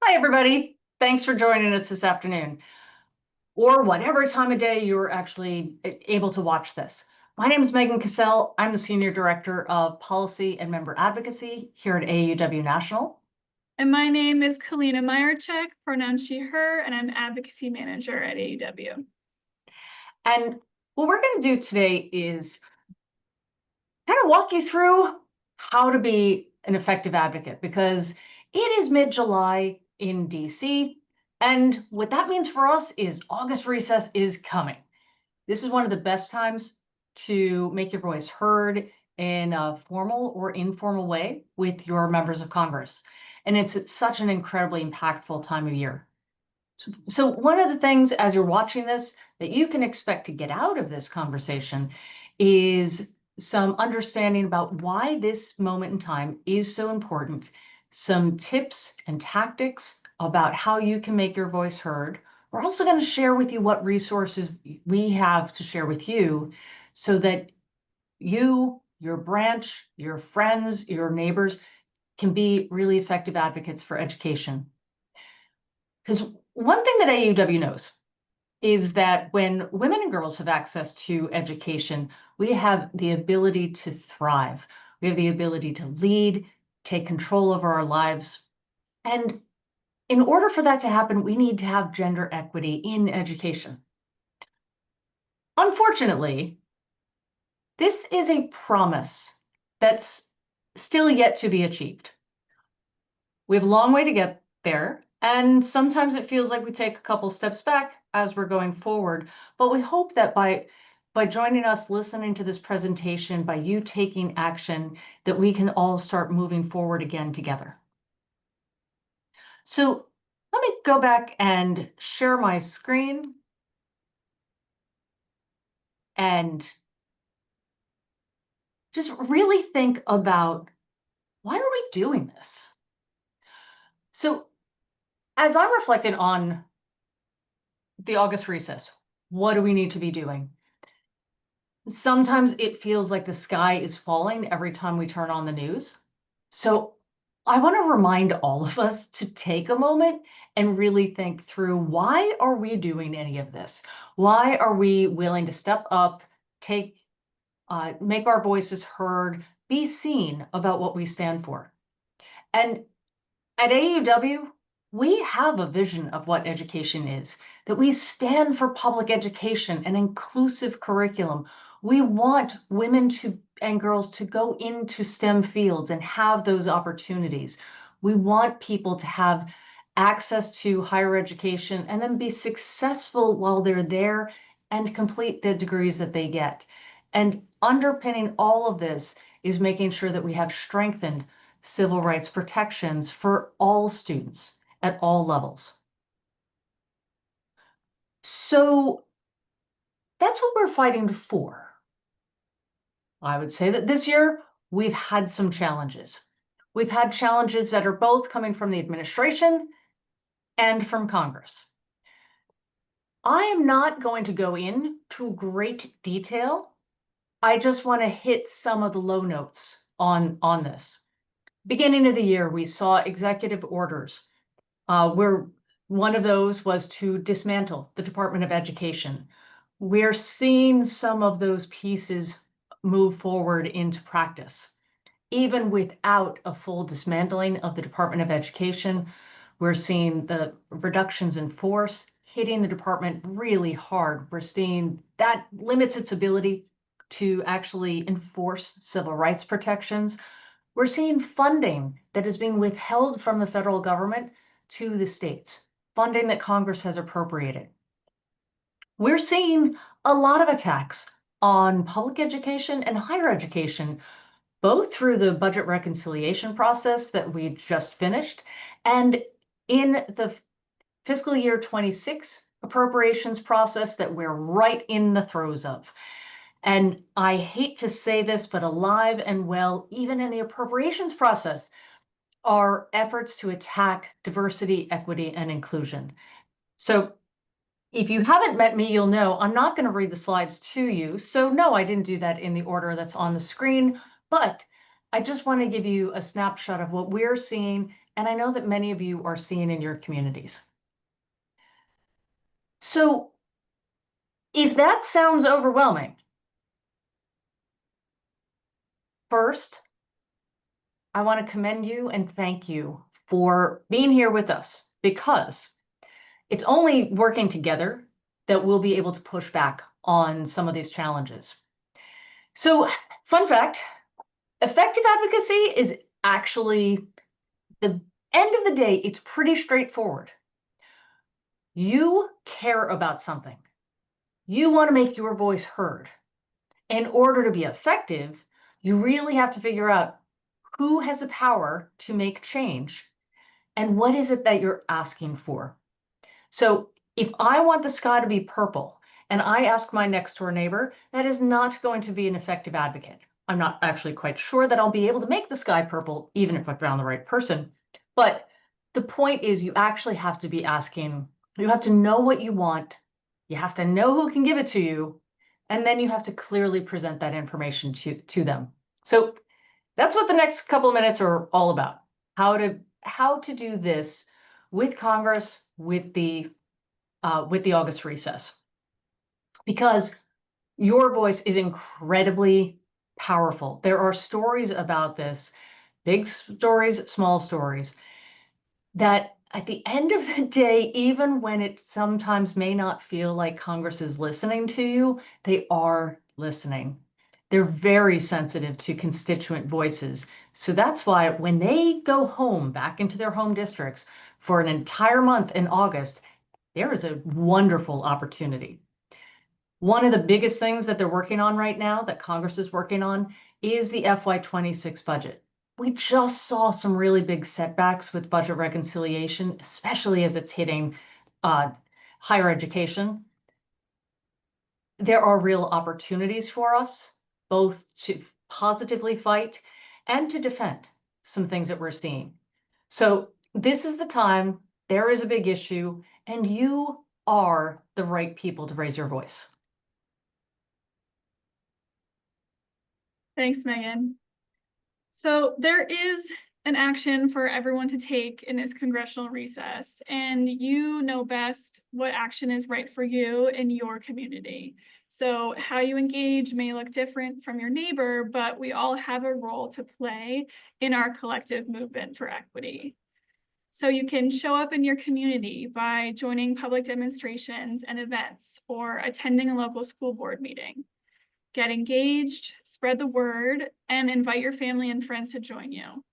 Hi, everybody. Thanks for joining us this afternoon, or whatever time of day you're actually able to watch this. My name is Megan Cassell. I'm the Senior Director of Policy and Member Advocacy here at AAUW National. And my name is Kalina Meyerchek, pronouns she, her, and I'm Advocacy Manager at AAUW. And what we're going to do today is kind of walk you through how to be an effective advocate, because it is mid-July in DC, and what that means for us is August recess is coming. This is one of the best times to make your voice heard in a formal or informal way with your members of Congress. And it's such an incredibly impactful time of year. So one of the things as you're watching this that you can expect to get out of this conversation is some understanding about why this moment in time is so important, some tips and tactics about how you can make your voice heard. We're also going to share with you what resources we have to share with you so that you, your branch, your friends, your neighbors can be really effective advocates for education. Because one thing that AAUW knows is that when women and girls have access to education, we have the ability to thrive. We have the ability to lead, take control over our lives. And in order for that to happen, we need to have gender equity in education. Unfortunately, this is a promise that's still yet to be achieved. We have a long way to get there, and sometimes it feels like we take a couple steps back as we're going forward. But we hope that by joining us, listening to this presentation, by you taking action, that we can all start moving forward again together. So let me go back and share my screen and just really think about, why are we doing this? So as I'm reflecting on the August recess, what do we need to be doing? Sometimes it feels like the sky is falling every time we turn on the news. So I want to remind all of us to take a moment and really think through, why are we doing any of this? Why are we willing to step up, make our voices heard, be seen about what we stand for? And at AAUW, we have a vision of what education is, that we stand for public education and inclusive curriculum. We want women and girls to go into STEM fields and have those opportunities. We want people to have access to higher education and then be successful while they're there and complete the degrees that they get. And underpinning all of this is making sure that we have strengthened civil rights protections for all students at all levels. So that's what we're fighting for. I would say that this year we've had some challenges. We've had challenges that are both coming from the administration and from Congress. I am not going to go into great detail. I just want to hit some of the low notes on this. Beginning of the year, we saw executive orders where one of those was to dismantle the Department of Education. We're seeing some of those pieces move forward into practice. Even without a full dismantling of the Department of Education, we're seeing the reductions in force hitting the department really hard. We're seeing that limits its ability to actually enforce civil rights protections. We're seeing funding that is being withheld from the federal government to the states, funding that Congress has appropriated. We're seeing a lot of attacks on public education and higher education, both through the budget reconciliation process that we just finished and in the fiscal year 26 appropriations process that we're right in the throes of. And I hate to say this, but alive and well, even in the appropriations process, are efforts to attack diversity, equity, and inclusion. So if you haven't met me, you'll know I'm not going to read the slides to you. So no, I didn't do that in the order that's on the screen, but I just want to give you a snapshot of what we're seeing and I know that many of you are seeing in your communities. So if that sounds overwhelming, first, I want to commend you and thank you for being here with us, because it's only working together that we'll be able to push back on some of these challenges. So, fun fact, effective advocacy is actually, the end of the day, it's pretty straightforward. You care about something. You want to make your voice heard. In order to be effective, you really have to figure out who has the power to make change and what is it that you're asking for. So if I want the sky to be purple and I ask my next door neighbor, that is not going to be an effective advocate. I'm not actually quite sure that I'll be able to make the sky purple, even if I found the right person. But the point is, you actually have to be asking, you have to know what you want, you have to know who can give it to you, and then you have to clearly present that information to them. So that's what the next couple of minutes are all about. How to do this with Congress, with the August recess, because your voice is incredibly powerful. There are stories about this, big stories, small stories, that at the end of the day, even when it sometimes may not feel like Congress is listening to you, they are listening. They're very sensitive to constituent voices. So that's why when they go home back into their home districts for an entire month in August, there is a wonderful opportunity. One of the biggest things that they're working on right now, that Congress is working on, is the FY26 budget. We just saw some really big setbacks with budget reconciliation, especially as it's hitting higher education. There are real opportunities for us, both to positively fight and to defend some things that we're seeing. So this is the time, there is a big issue, and you are the right people to raise your voice. Thanks, Megan. So there is an action for everyone to take in this congressional recess, and you know best what action is right for you in your community. So how you engage may look different from your neighbor, but we all have a role to play in our collective movement for equity. So you can show up in your community by joining public demonstrations and events or attending a local school board meeting. Get engaged, spread the word, and invite your family and friends to join you.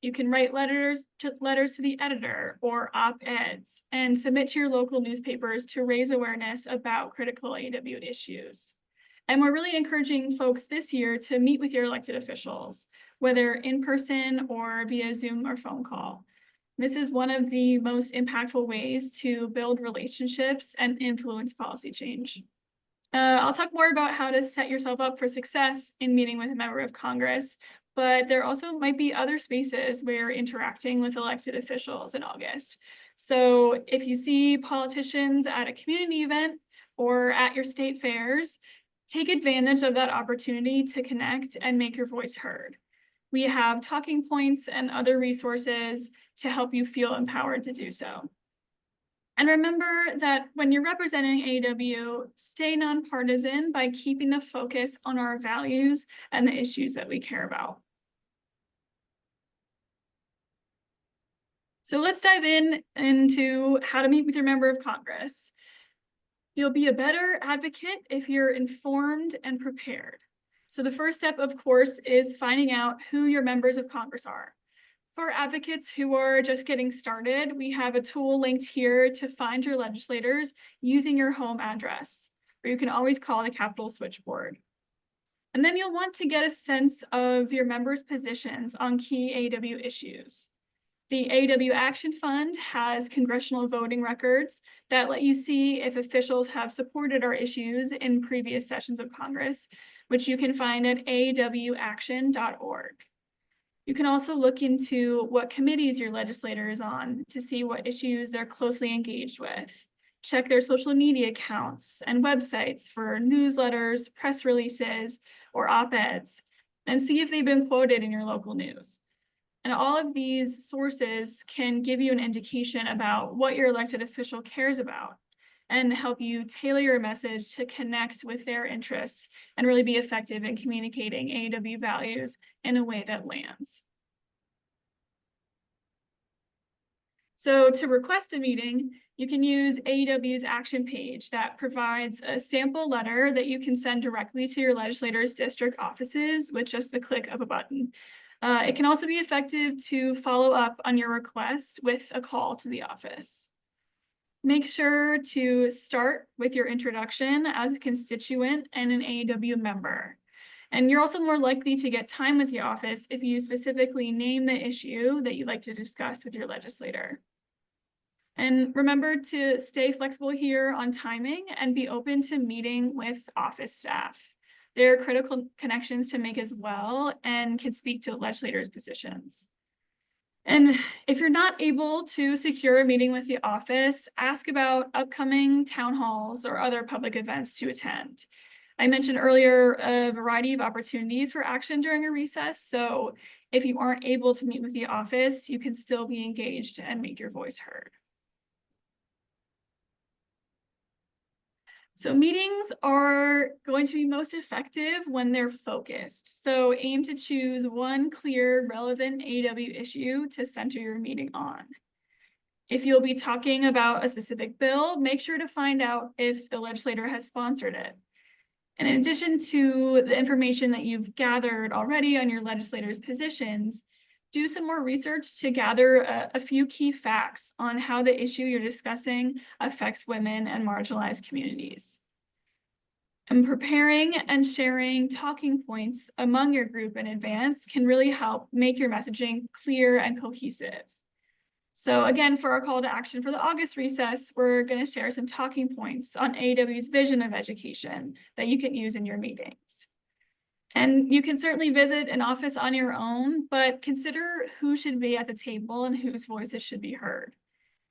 You can write letters to the editor or op-eds and submit to your local newspapers to raise awareness about critical AAUW issues. And we're really encouraging folks this year to meet with your elected officials, whether in person or via Zoom or phone call. This is one of the most impactful ways to build relationships and influence policy change. I'll talk more about how to set yourself up for success in meeting with a member of Congress, but there also might be other spaces where you're interacting with elected officials in August. So if you see politicians at a community event or at your state fairs, take advantage of that opportunity to connect and make your voice heard. We have talking points and other resources to help you feel empowered to do so. And remember that when you're representing AAUW, stay nonpartisan by keeping the focus on our values and the issues that we care about. So let's dive into how to meet with your member of Congress. You'll be a better advocate if you're informed and prepared. So the first step, of course, is finding out who your members of Congress are. For advocates who are just getting started, we have a tool linked here to find your legislators using your home address, or you can always call the Capitol switchboard. And then you'll want to get a sense of your members' positions on key AAUW issues. The AAUW Action Fund has congressional voting records that let you see if officials have supported our issues in previous sessions of Congress, which you can find at aawaction.org. You can also look into what committees your legislator is on to see what issues they're closely engaged with. Check their social media accounts and websites for newsletters, press releases, or op-eds, and see if they've been quoted in your local news. And all of these sources can give you an indication about what your elected official cares about and help you tailor your message to connect with their interests and really be effective in communicating AAW values in a way that lands. So to request a meeting, you can use AEW's action page that provides a sample letter that you can send directly to your legislators' district offices with just the click of a button. It can also be effective to follow up on your request with a call to the office. Make sure to start with your introduction as a constituent and an AEW member. And you're also more likely to get time with the office if you specifically name the issue that you'd like to discuss with your legislator. And remember to stay flexible here on timing and be open to meeting with office staff. They're critical connections to make as well and can speak to legislators' positions. And if you're not able to secure a meeting with the office, ask about upcoming town halls or other public events to attend. I mentioned earlier a variety of opportunities for action during a recess, so if you aren't able to meet with the office, you can still be engaged and make your voice heard. So meetings are going to be most effective when they're focused. So aim to choose one clear, relevant AEW issue to center your meeting on. If you'll be talking about a specific bill, make sure to find out if the legislator has sponsored it. And in addition to the information that you've gathered already on your legislators' positions, do some more research to gather a few key facts on how the issue you're discussing affects women and marginalized communities. And preparing and sharing talking points among your group in advance can really help make your messaging clear and cohesive. So again, for our call to action for the August recess, we're going to share some talking points on AAW's vision of education that you can use in your meetings. And you can certainly visit an office on your own, but consider who should be at the table and whose voices should be heard.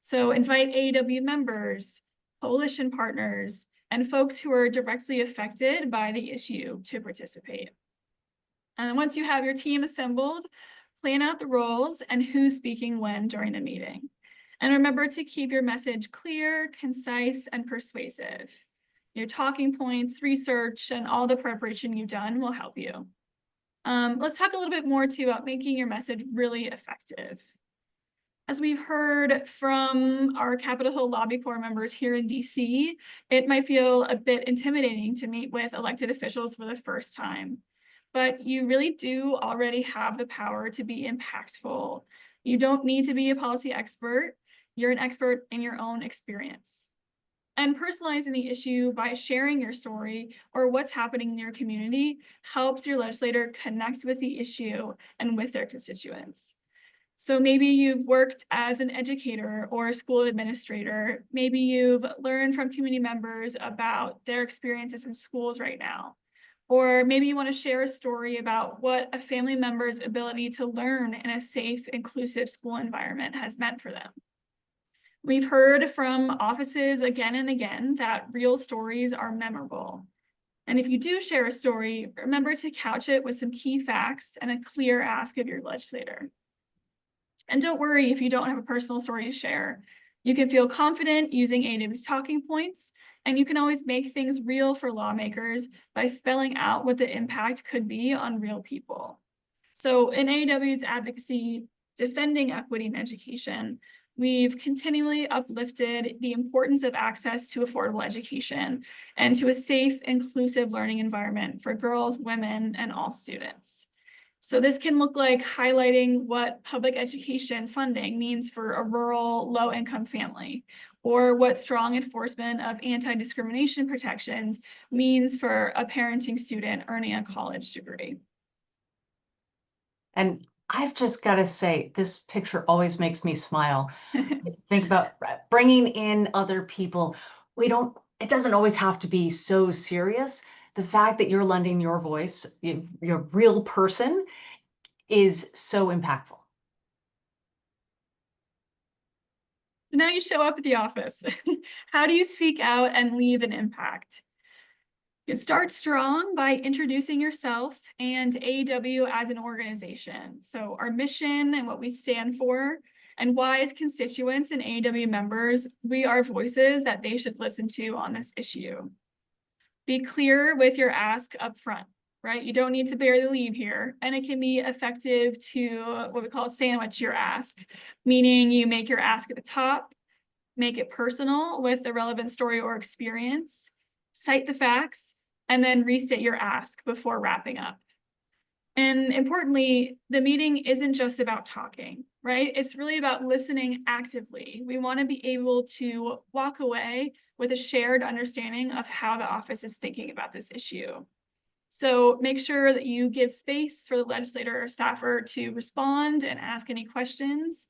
So invite AAW members, coalition partners, and folks who are directly affected by the issue to participate. And once you have your team assembled, plan out the roles and who's speaking when during the meeting. And remember to keep your message clear, concise, and persuasive. Your talking points, research, and all the preparation you've done will help you. Let's talk a little bit more too about making your message really effective. As we've heard from our Capitol Hill Lobby Corps members here in DC, it might feel a bit intimidating to meet with elected officials for the first time, but you really do already have the power to be impactful. You don't need to be a policy expert. You're an expert in your own experience. And personalizing the issue by sharing your story or what's happening in your community helps your legislator connect with the issue and with their constituents. So maybe you've worked as an educator or a school administrator. Maybe you've learned from community members about their experiences in schools right now. Or maybe you want to share a story about what a family member's ability to learn in a safe, inclusive school environment has meant for them. We've heard from offices again and again that real stories are memorable. And if you do share a story, remember to couch it with some key facts and a clear ask of your legislator. And don't worry if you don't have a personal story to share. You can feel confident using AAW's talking points, and you can always make things real for lawmakers by spelling out what the impact could be on real people. So in AAW's advocacy, defending equity in education, we've continually uplifted the importance of access to affordable education and to a safe, inclusive learning environment for girls, women, and all students. So this can look like highlighting what public education funding means for a rural, low-income family, or what strong enforcement of anti-discrimination protections means for a parenting student earning a college degree. And I've just got to say, this picture always makes me smile. Think about bringing in other people. It doesn't always have to be so serious. The fact that you're lending your voice, you're a real person, is so impactful. So now you show up at the office. How do you speak out and leave an impact? You start strong by introducing yourself and AAUW as an organization. So our mission and what we stand for, and why as constituents and AAUW members, we are voices that they should listen to on this issue. Be clear with your ask up front, right? You don't need to bury the lead here, and it can be effective to what we call sandwich your ask, meaning you make your ask at the top, make it personal with the relevant story or experience, cite the facts, and then restate your ask before wrapping up. And importantly, the meeting isn't just about talking, right? It's really about listening actively. We want to be able to walk away with a shared understanding of how the office is thinking about this issue. So make sure that you give space for the legislator or staffer to respond and ask any questions.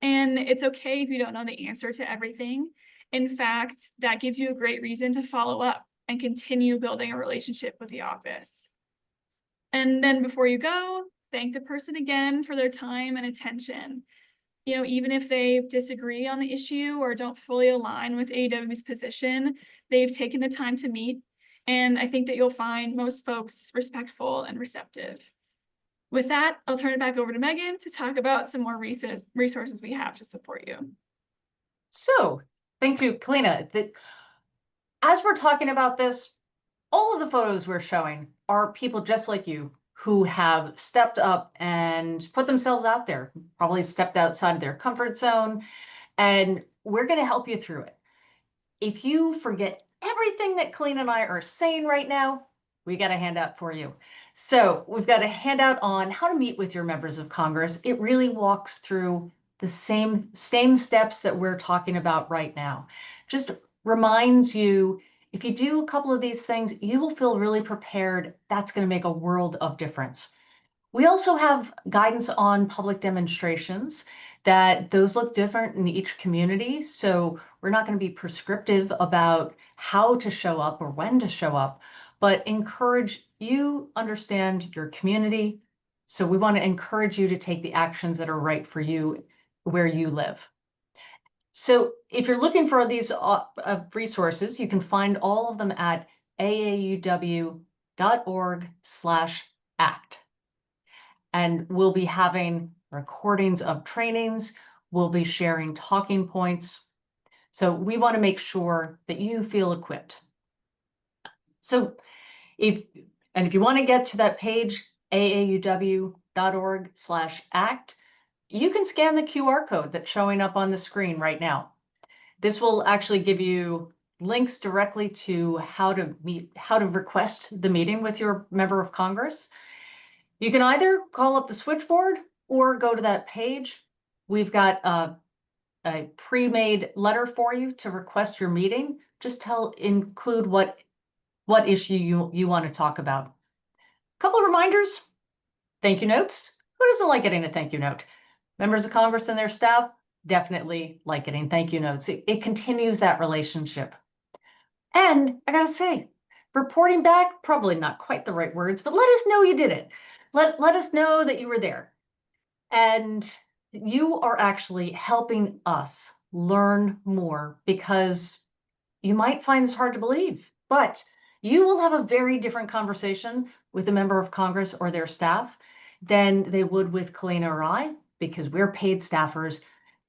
And it's okay if you don't know the answer to everything. In fact, that gives you a great reason to follow up and continue building a relationship with the office. And then before you go, thank the person again for their time and attention. You know, even if they disagree on the issue or don't fully align with AAUW's position, they've taken the time to meet. And I think that you'll find most folks respectful and receptive. With that, I'll turn it back over to Megan to talk about some more resources we have to support you. So thank you, Kalina. As we're talking about this, all of the photos we're showing are people just like you who have stepped up and put themselves out there, probably stepped outside of their comfort zone, and we're going to help you through it. If you forget everything that Colleen and I are saying right now, we got a handout for you. So we've got a handout on how to meet with your members of Congress. It really walks through the same steps that we're talking about right now. Just reminds you, if you do a couple of these things, you will feel really prepared. That's going to make a world of difference. We also have guidance on public demonstrations that those look different in each community. So we're not going to be prescriptive about how to show up or when to show up, but encourage you understand your community. So we want to encourage you to take the actions that are right for you where you live. So if you're looking for these resources, you can find all of them at aauw.org/act. And we'll be having recordings of trainings. We'll be sharing talking points. So we want to make sure that you feel equipped. So if you want to get to that page, aauw.org/act, you can scan the QR code that's showing up on the screen right now. This will actually give you links directly to how to request the meeting with your member of Congress. You can either call up the switchboard or go to that page. We've got a pre-made letter for you to request your meeting. Just include what issue you want to talk about. A couple of reminders, thank you notes. Who doesn't like getting a thank you note? Members of Congress and their staff definitely like getting thank you notes. It continues that relationship. And I gotta say, reporting back, probably not quite the right words, but let us know you did it. Let us know that you were there. And you are actually helping us learn more, because you might find this hard to believe, but you will have a very different conversation with a member of Congress or their staff than they would with Kalina or I, because we're paid staffers.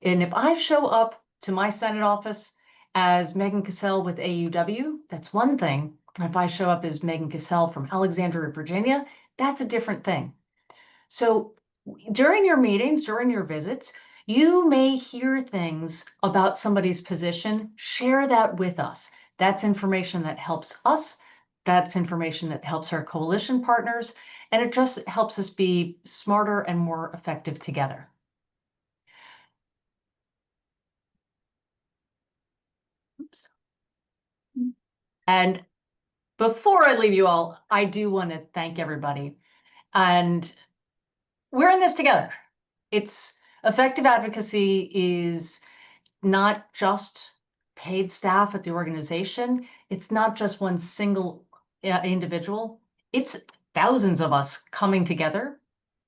And if I show up to my Senate office as Megan Cassell with AAUW, that's one thing. If I show up as Megan Cassell from Alexandria, Virginia, that's a different thing. So during your meetings, during your visits, you may hear things about somebody's position. Share that with us. That's information that helps us. That's information that helps our coalition partners. And it just helps us be smarter and more effective together. Oops. And before I leave you all, I do want to thank everybody. And we're in this together. It's effective advocacy is not just paid staff at the organization. It's not just one single individual. It's thousands of us coming together,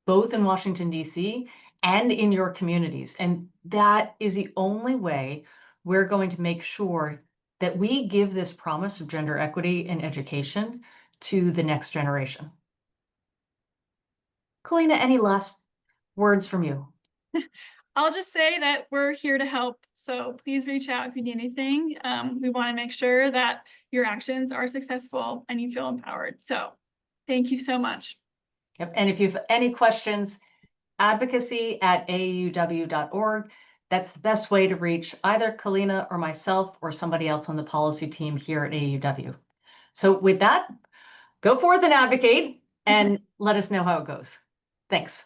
both in Washington, D.C. and in your communities. And that is the only way we're going to make sure that we give this promise of gender equity in education to the next generation. Kalina, any last words from you? I'll just say that we're here to help. So please reach out if you need anything. We want to make sure that your actions are successful and you feel empowered. So thank you so much. Yep. And if you have any questions, advocacy@aauw.org. That's the best way to reach either Kalina or myself or somebody else on the policy team here at AAUW. So with that, go forth and advocate and let us know how it goes. Thanks.